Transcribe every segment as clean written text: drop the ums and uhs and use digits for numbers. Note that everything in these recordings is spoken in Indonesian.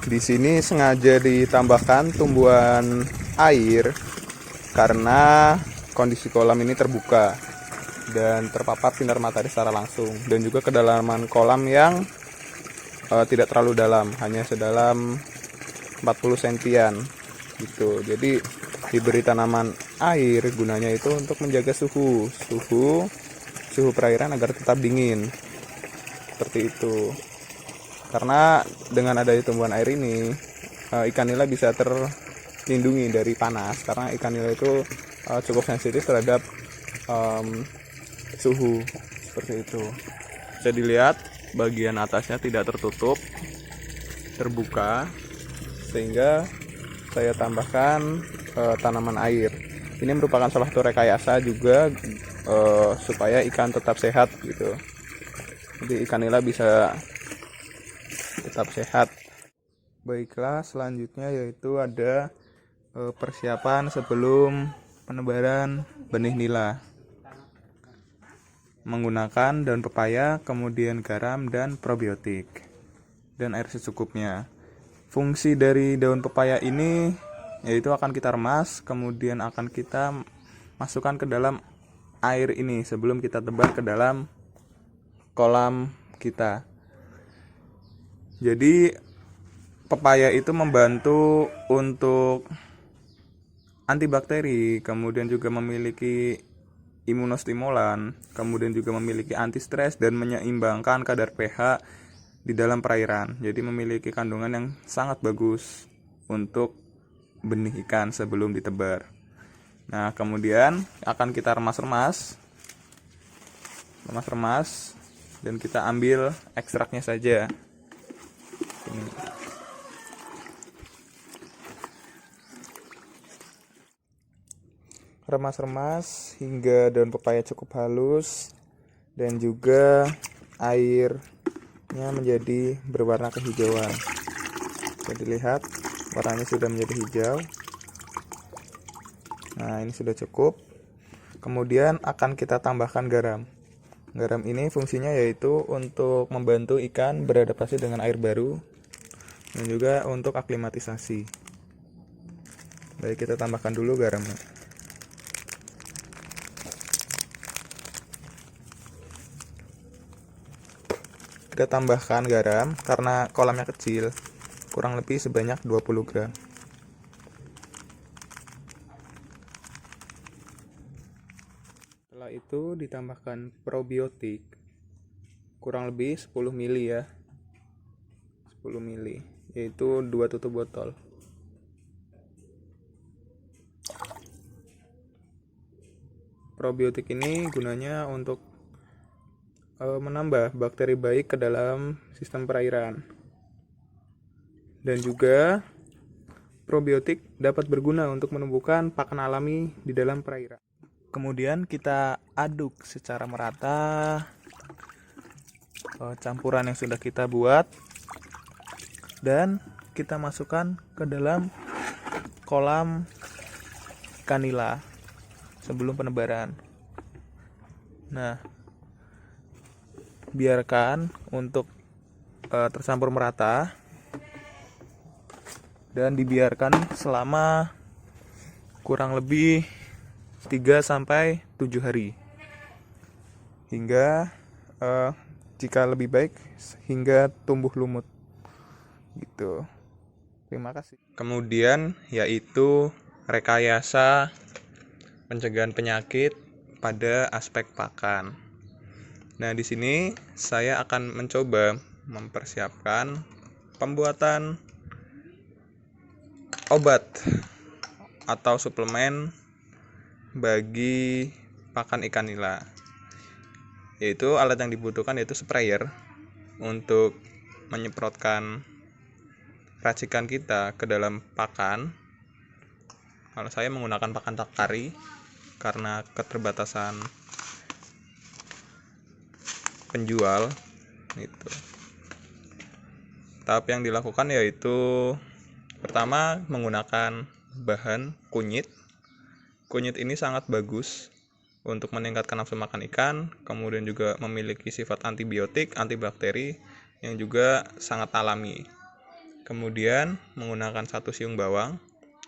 Di sini sengaja ditambahkan tumbuhan air karena kondisi kolam ini terbuka dan terpapar sinar matahari secara langsung, dan juga kedalaman kolam yang tidak terlalu dalam, hanya sedalam 40 sentian gitu. Jadi diberi tanaman air gunanya itu untuk menjaga suhu perairan agar tetap dingin. Seperti itu. Karena dengan adanya tumbuhan air ini, ikan nila bisa terlindungi dari panas, karena ikan nila itu cukup sensitif terhadap suhu. Seperti itu. Bisa dilihat bagian atasnya tidak tertutup, terbuka, sehingga saya tambahkan tanaman air. Ini merupakan salah satu rekayasa juga supaya ikan tetap sehat gitu. Jadi ikan nila bisa tetap sehat. Baiklah, selanjutnya yaitu ada persiapan sebelum penebaran benih nila. Menggunakan daun pepaya, kemudian garam dan probiotik, dan air secukupnya. Fungsi dari daun pepaya ini yaitu akan kita remas, kemudian akan kita masukkan ke dalam air ini sebelum kita tebar ke dalam kolam kita. Jadi pepaya itu membantu untuk antibakteri, kemudian juga memiliki imunostimulan, kemudian juga memiliki anti stres dan menyeimbangkan kadar pH di dalam perairan. Jadi memiliki kandungan yang sangat bagus untuk benih ikan sebelum ditebar. Nah, kemudian akan kita remas-remas dan kita ambil ekstraknya saja. Ini. Remas-remas hingga daun pepaya cukup halus dan juga airnya menjadi berwarna kehijauan. Bisa dilihat warnanya sudah menjadi hijau. Nah, ini sudah cukup. Kemudian akan kita tambahkan garam. Garam ini fungsinya yaitu untuk membantu ikan beradaptasi dengan air baru dan juga untuk aklimatisasi. Baik, kita tambahkan dulu garamnya. Kita tambahkan garam karena kolamnya kecil, kurang lebih sebanyak 20 gram. Setelah itu ditambahkan probiotik kurang lebih 10 mili ya. 10 mili, yaitu 2 tutup botol. Probiotik ini gunanya untuk menambah bakteri baik ke dalam sistem perairan. Dan juga probiotik dapat berguna untuk menumbuhkan pakan alami di dalam perairan. Kemudian kita aduk secara merata campuran yang sudah kita buat dan kita masukkan ke dalam kolam ikan nila sebelum penebaran. Nah, biarkan untuk tercampur merata dan dibiarkan selama kurang lebih 3-7 hari hingga jika lebih baik hingga tumbuh lumut gitu. Terima kasih. Kemudian yaitu rekayasa pencegahan penyakit pada aspek pakan. Nah, di sini saya akan mencoba mempersiapkan pembuatan obat atau suplemen bagi pakan ikan nila. Yaitu alat yang dibutuhkan yaitu sprayer untuk menyemprotkan racikan kita ke dalam pakan. Kalau saya menggunakan pakan takari karena keterbatasan penjual gitu. Tahap yang dilakukan yaitu pertama menggunakan bahan kunyit. Kunyit ini sangat bagus untuk meningkatkan nafsu makan ikan, kemudian juga memiliki sifat antibiotik, antibakteri yang juga sangat alami. Kemudian menggunakan 1 siung bawang.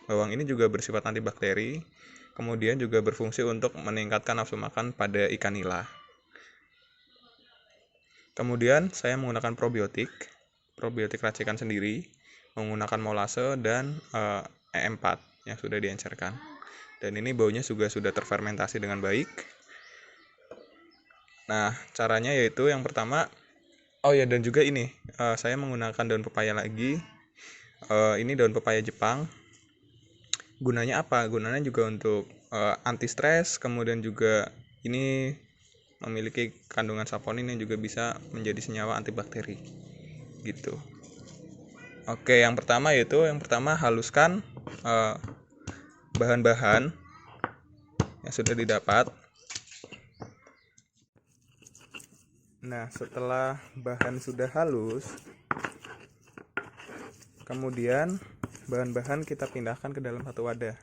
Bawang ini juga bersifat antibakteri. Kemudian juga berfungsi untuk meningkatkan nafsu makan pada ikan nila. Kemudian saya menggunakan probiotik racikan sendiri, menggunakan molase dan E4 yang sudah diencerkan. Dan ini baunya juga sudah terfermentasi dengan baik. Nah, caranya yaitu yang pertama, dan juga ini, saya menggunakan daun pepaya lagi. Ini daun pepaya Jepang. Gunanya apa? Gunanya juga untuk anti stres, kemudian juga ini memiliki kandungan saponin yang juga bisa menjadi senyawa antibakteri. Gitu. Oke, yang pertama haluskan bahan-bahan yang sudah didapat. Nah, setelah bahan sudah halus, kemudian bahan-bahan kita pindahkan ke dalam satu wadah.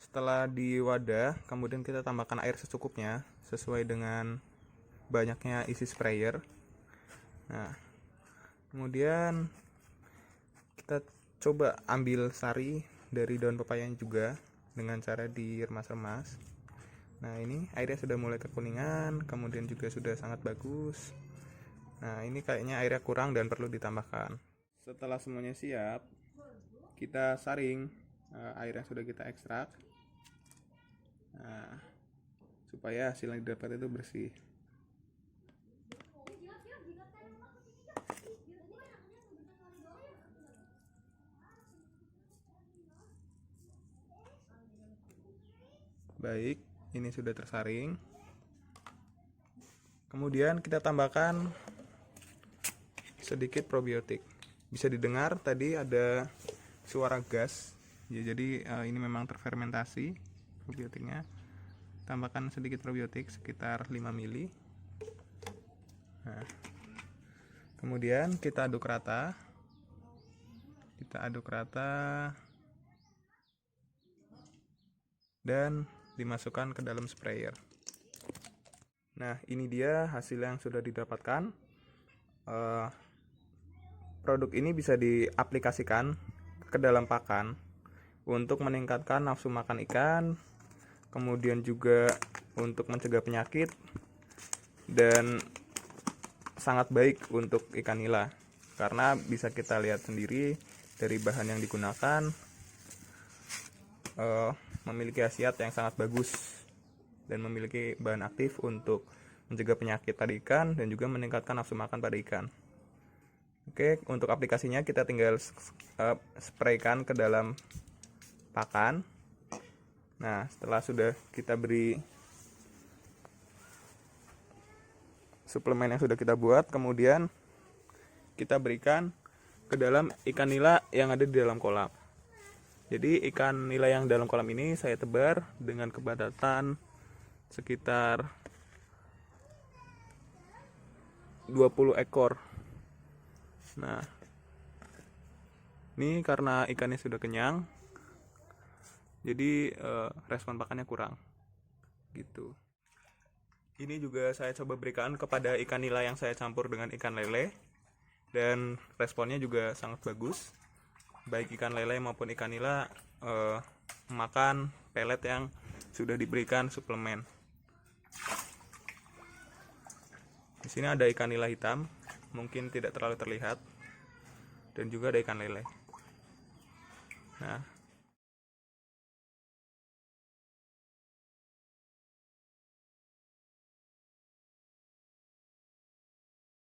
Setelah di wadah, kemudian kita tambahkan air secukupnya sesuai dengan banyaknya isi sprayer. Nah, kemudian kita coba ambil sari dari daun pepayanya juga dengan cara diremas-remas. Nah, ini airnya sudah mulai kekuningan, kemudian juga sudah sangat bagus. Nah, ini kayaknya airnya kurang dan perlu ditambahkan. Setelah semuanya siap, kita saring air yang sudah kita ekstrak. Nah, supaya hasil yang didapat itu bersih. Baik, ini sudah tersaring. Kemudian kita tambahkan sedikit probiotik. Bisa didengar tadi ada suara gas. Ya, jadi ini memang terfermentasi probiotiknya. Tambahkan sedikit probiotik sekitar 5 ml. Nah, kemudian kita aduk rata. Dan dimasukkan ke dalam sprayer. Nah, ini dia hasil yang sudah didapatkan. Produk ini bisa diaplikasikan ke dalam pakan untuk meningkatkan nafsu makan ikan, kemudian juga untuk mencegah penyakit, dan sangat baik untuk ikan nila karena bisa kita lihat sendiri dari bahan yang digunakan memiliki khasiat yang sangat bagus dan memiliki bahan aktif untuk mencegah penyakit pada ikan dan juga meningkatkan nafsu makan pada ikan. Oke, untuk aplikasinya kita tinggal spraykan ke dalam pakan. Nah, setelah sudah kita beri suplemen yang sudah kita buat, kemudian kita berikan ke dalam ikan nila yang ada di dalam kolam. Jadi ikan nila yang dalam kolam ini saya tebar dengan kepadatan sekitar 20 ekor. Nah, ini karena ikannya sudah kenyang, jadi respon pakannya kurang. Gitu. Ini juga saya coba berikan kepada ikan nila yang saya campur dengan ikan lele, dan responnya juga sangat bagus. Baik ikan lele maupun ikan nila makan pelet yang sudah diberikan suplemen. Di sini ada ikan nila hitam, mungkin tidak terlalu terlihat, dan juga ada ikan lele. Nah,